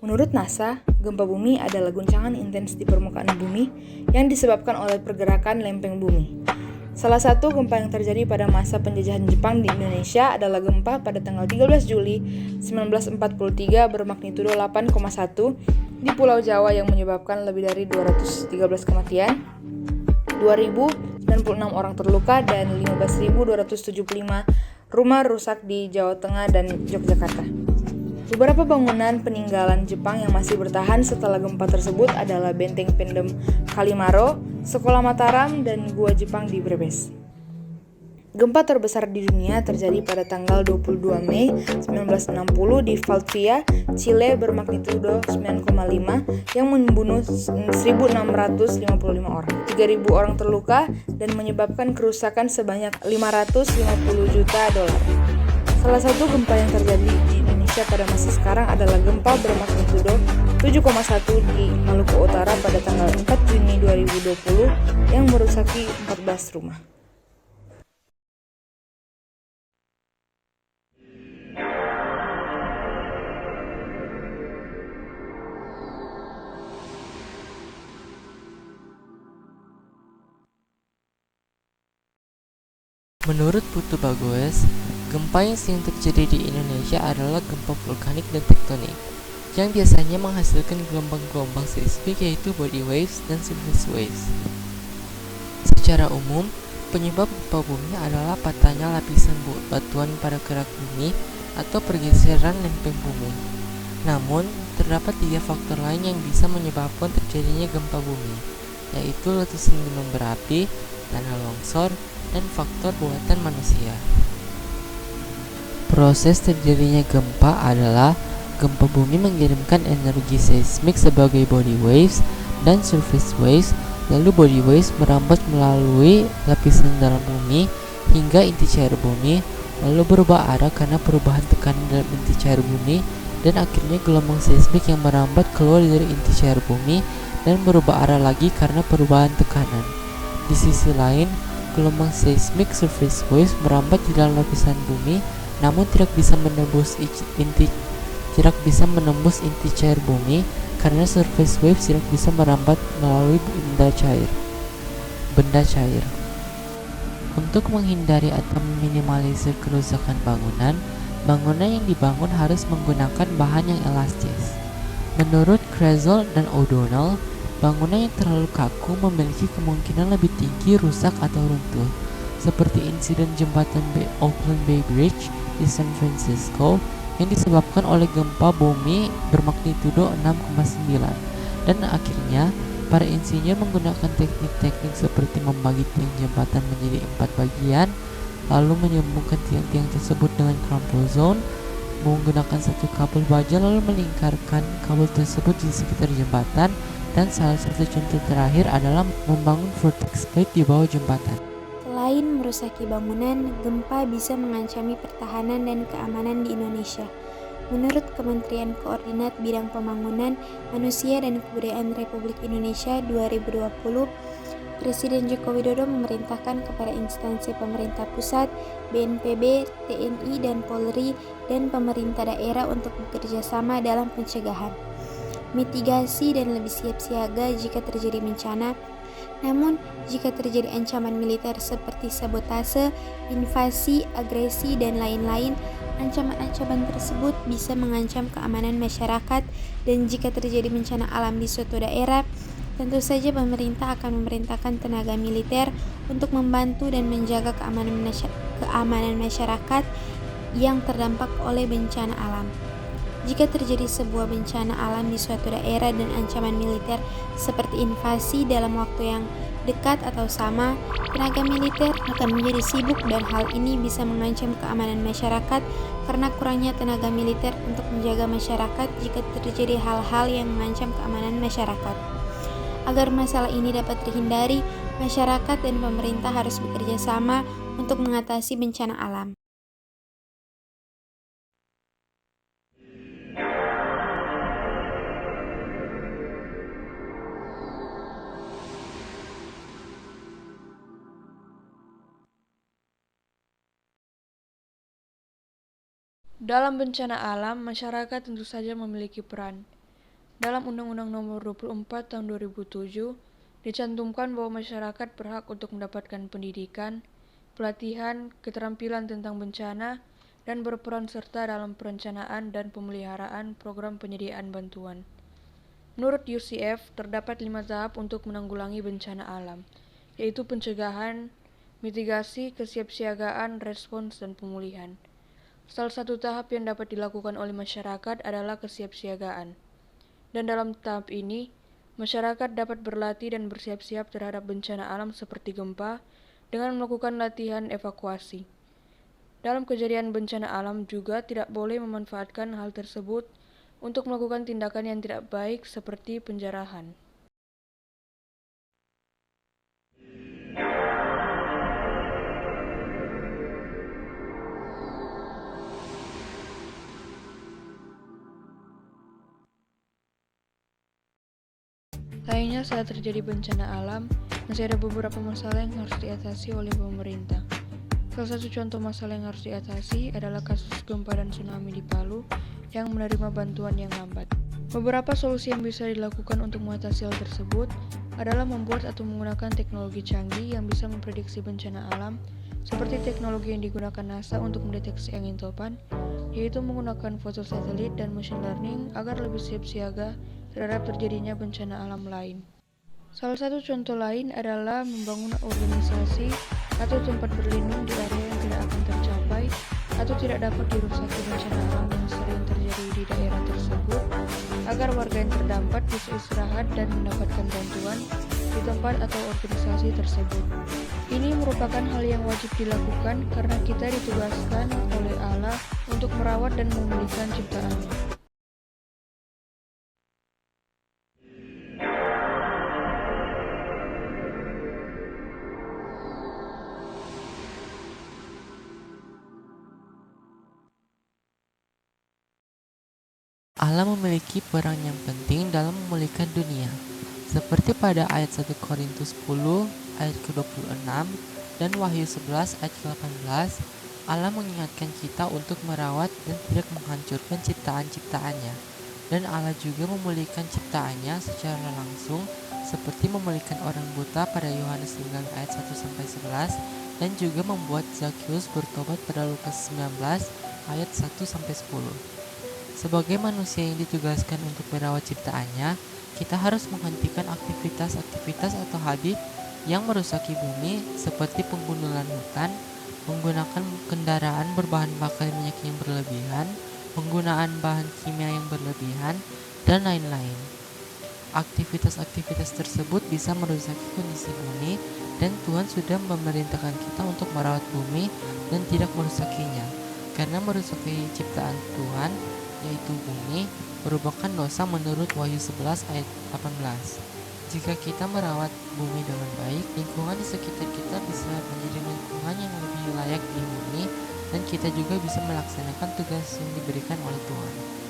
Menurut NASA, gempa bumi adalah guncangan intens di permukaan bumi yang disebabkan oleh pergerakan lempeng bumi. Salah satu gempa yang terjadi pada masa penjajahan Jepang di Indonesia adalah gempa pada tanggal 13 Juli 1943 bermagnitudo 8,1 di Pulau Jawa yang menyebabkan lebih dari 213 kematian, 2.096 orang terluka, dan 15.275 rumah rusak di Jawa Tengah dan Yogyakarta. Beberapa bangunan peninggalan Jepang yang masih bertahan setelah gempa tersebut adalah Benteng Pendem Kalimaro, Sekolah Mataram, dan Gua Jepang di Brebes. Gempa terbesar di dunia terjadi pada tanggal 22 Mei 1960 di Valdivia, Chile bermagnitudo 9,5 yang membunuh 1.655 orang. 3.000 orang terluka dan menyebabkan kerusakan sebanyak 550 juta dolar. Salah satu gempa yang terjadi di Indonesia pada masa sekarang adalah gempa bermagnitudo 7,1 di Maluku Utara pada tanggal 4 Juni 2020 yang merusaki 14 rumah. Menurut Putu Bagoes, gempa yang sering terjadi di Indonesia adalah gempa vulkanik dan tektonik, yang biasanya menghasilkan gelombang-gelombang seismik yaitu body waves dan surface waves. Secara umum, penyebab gempa bumi adalah patahnya lapisan batuan pada kerak bumi atau pergeseran lempeng bumi. Namun, terdapat 3 faktor lain yang bisa menyebabkan terjadinya gempa bumi, yaitu letusan gunung berapi, tanah longsor, dan faktor buatan manusia. Proses terjadinya gempa adalah gempa bumi mengirimkan energi seismik sebagai body waves dan surface waves, lalu body waves merambat melalui lapisan dalam bumi hingga inti cair bumi, lalu berubah arah karena perubahan tekanan dalam inti cair bumi, dan akhirnya gelombang seismik yang merambat keluar dari inti cair bumi dan berubah arah lagi karena perubahan tekanan. Di sisi lain, gelombang seismik surface waves merambat di dalam lapisan bumi, namun tidak bisa menembus inti cair bumi karena surface waves tidak bisa merambat melalui benda cair. Untuk menghindari atau meminimalisir kerusakan bangunan yang dibangun harus menggunakan bahan yang elastis. Menurut Krezel dan O'Donnell, bangunan yang terlalu kaku memiliki kemungkinan lebih tinggi rusak atau runtuh, seperti insiden jembatan Oakland Bay Bridge di San Francisco yang disebabkan oleh gempa bumi bermagnitudo 6,9. Dan akhirnya, para insinyur menggunakan teknik-teknik seperti membagi tiang jembatan menjadi 4 bagian, lalu menyambungkan tiang-tiang tersebut dengan crumple zone, menggunakan satu kabel baja lalu melingkarkan kabel tersebut di sekitar jembatan, dan salah satu contoh terakhir adalah membangun vortex plate di bawah jembatan. Selain merusaki bangunan, gempa bisa mengancami pertahanan dan keamanan di Indonesia. Menurut Kementerian Koordinat Bidang Pembangunan Manusia dan Kebudayaan Republik Indonesia 2020, Presiden Joko Widodo memerintahkan kepada instansi pemerintah pusat, BNPB, TNI, dan Polri, dan pemerintah daerah untuk bekerja sama dalam pencegahan, mitigasi, dan lebih siap siaga jika terjadi bencana. Namun, jika terjadi ancaman militer seperti sabotase, invasi, agresi, dan lain-lain, ancaman-ancaman tersebut bisa mengancam keamanan masyarakat, dan jika terjadi bencana alam di suatu daerah, tentu saja pemerintah akan memerintahkan tenaga militer untuk membantu dan menjaga keamanan masyarakat yang terdampak oleh bencana alam. Jika terjadi sebuah bencana alam di suatu daerah dan ancaman militer seperti invasi dalam waktu yang dekat atau sama, tenaga militer akan menjadi sibuk, dan hal ini bisa mengancam keamanan masyarakat karena kurangnya tenaga militer untuk menjaga masyarakat jika terjadi hal-hal yang mengancam keamanan masyarakat. Agar masalah ini dapat terhindari, masyarakat dan pemerintah harus bekerja sama untuk mengatasi bencana alam. Dalam bencana alam, masyarakat tentu saja memiliki peran. Dalam Undang-Undang Nomor 24 Tahun 2007, dicantumkan bahwa masyarakat berhak untuk mendapatkan pendidikan, pelatihan, keterampilan tentang bencana, dan berperan serta dalam perencanaan dan pemeliharaan program penyediaan bantuan. Menurut UCF, terdapat 5 tahap untuk menanggulangi bencana alam, yaitu pencegahan, mitigasi, kesiapsiagaan, respons, dan pemulihan. Salah satu tahap yang dapat dilakukan oleh masyarakat adalah kesiapsiagaan. Dan dalam tahap ini, masyarakat dapat berlatih dan bersiap-siap terhadap bencana alam seperti gempa dengan melakukan latihan evakuasi. Dalam kejadian bencana alam juga tidak boleh memanfaatkan hal tersebut untuk melakukan tindakan yang tidak baik seperti penjarahan. Sayangnya saat terjadi bencana alam, masih ada beberapa masalah yang harus diatasi oleh pemerintah. Salah satu contoh masalah yang harus diatasi adalah kasus gempa dan tsunami di Palu yang menerima bantuan yang lambat. Beberapa solusi yang bisa dilakukan untuk mengatasi hal tersebut adalah membuat atau menggunakan teknologi canggih yang bisa memprediksi bencana alam, seperti teknologi yang digunakan NASA untuk mendeteksi angin topan, yaitu menggunakan foto satelit dan machine learning agar lebih siap siaga terhadap terjadinya bencana alam lain. Salah satu contoh lain adalah membangun organisasi atau tempat berlindung di area yang tidak akan tercapai atau tidak dapat dirusaki bencana alam yang sering terjadi di daerah tersebut, agar warga yang terdampak bisa istirahat dan mendapatkan bantuan di tempat atau organisasi tersebut. Ini merupakan hal yang wajib dilakukan karena kita ditugaskan oleh Allah untuk merawat dan memulihkan ciptaannya. Allah memiliki peran yang penting dalam memulihkan dunia. Seperti pada ayat 1 Korintus 10 ayat ke-26 dan Wahyu 11 ayat ke-18, Allah mengingatkan kita untuk merawat dan tidak menghancurkan ciptaan-ciptaannya. Dan Allah juga memulihkan ciptaannya secara langsung, seperti memulihkan orang buta pada Yohanes 9 ayat 1-11 dan juga membuat Zakheus bertobat pada Lukas 19 ayat 1-10. Sebagai manusia yang ditugaskan untuk merawat ciptaannya, kita harus menghentikan aktivitas-aktivitas atau habit yang merusaki bumi seperti penggundulan hutan, menggunakan kendaraan berbahan bakar minyak yang berlebihan, penggunaan bahan kimia yang berlebihan, dan lain-lain. Aktivitas-aktivitas tersebut bisa merusaki kondisi bumi, dan Tuhan sudah memerintahkan kita untuk merawat bumi dan tidak merusakinya, karena merusaki ciptaan Tuhan, yaitu bumi, merupakan dosa menurut Wahyu 11 ayat 18. Jika kita merawat bumi dengan baik, lingkungan di sekitar kita bisa menjadi lingkungan yang lebih layak di bumi, dan kita juga bisa melaksanakan tugas yang diberikan oleh Tuhan.